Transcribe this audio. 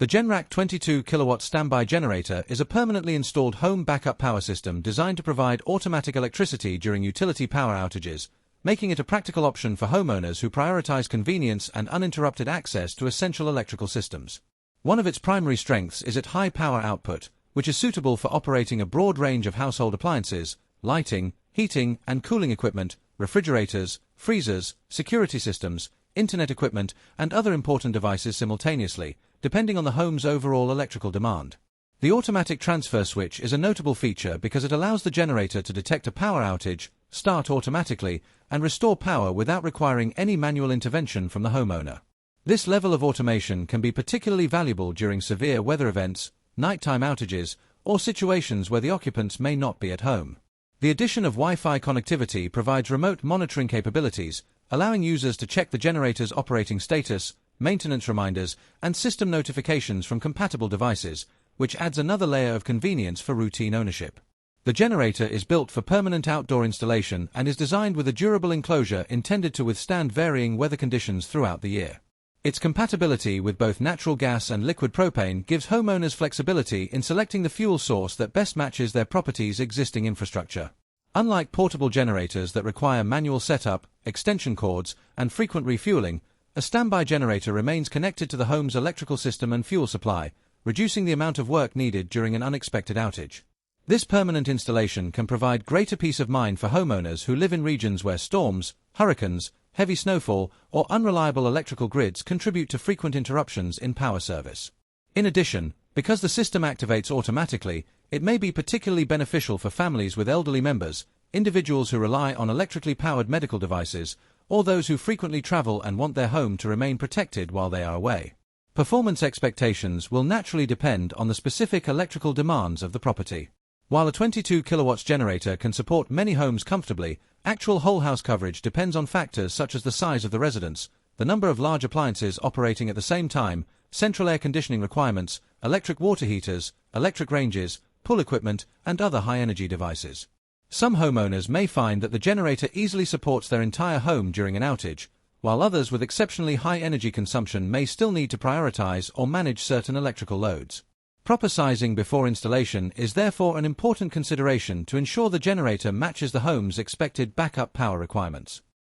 The Generac 22 kW standby generator is a permanently installed home backup power system designed to provide automatic electricity during utility power outages, making it a practical option for homeowners who prioritize convenience and uninterrupted access to essential electrical systems. One of its primary strengths is its high power output, which is suitable for operating a broad range of household appliances, lighting, heating and cooling equipment, refrigerators, freezers, security systems, internet equipment, and other important devices simultaneously, depending on the home's overall electrical demand. The automatic transfer switch is a notable feature because it allows the generator to detect a power outage, start automatically, and restore power without requiring any manual intervention from the homeowner. This level of automation can be particularly valuable during severe weather events, nighttime outages, or situations where the occupants may not be at home. The addition of Wi-Fi connectivity provides remote monitoring capabilities, allowing users to check the generator's operating status, maintenance reminders, and system notifications from compatible devices, which adds another layer of convenience for routine ownership. The generator is built for permanent outdoor installation and is designed with a durable enclosure intended to withstand varying weather conditions throughout the year. Its compatibility with both natural gas and liquid propane gives homeowners flexibility in selecting the fuel source that best matches their property's existing infrastructure. Unlike portable generators that require manual setup, extension cords, and frequent refueling, a standby generator remains connected to the home's electrical system and fuel supply, reducing the amount of work needed during an unexpected outage. This permanent installation can provide greater peace of mind for homeowners who live in regions where storms, hurricanes, heavy snowfall, or unreliable electrical grids contribute to frequent interruptions in power service. In addition, because the system activates automatically, it may be particularly beneficial for families with elderly members, individuals who rely on electrically powered medical devices, or those who frequently travel and want their home to remain protected while they are away. Performance expectations will naturally depend on the specific electrical demands of the property. While a 22 kW generator can support many homes comfortably, actual whole-house coverage depends on factors such as the size of the residence, the number of large appliances operating at the same time, central air conditioning requirements, electric water heaters, electric ranges, pool equipment, and other high-energy devices. Some homeowners may find that the generator easily supports their entire home during an outage, while others with exceptionally high energy consumption may still need to prioritize or manage certain electrical loads. Proper sizing before installation is therefore an important consideration to ensure the generator matches the home's expected backup power requirements.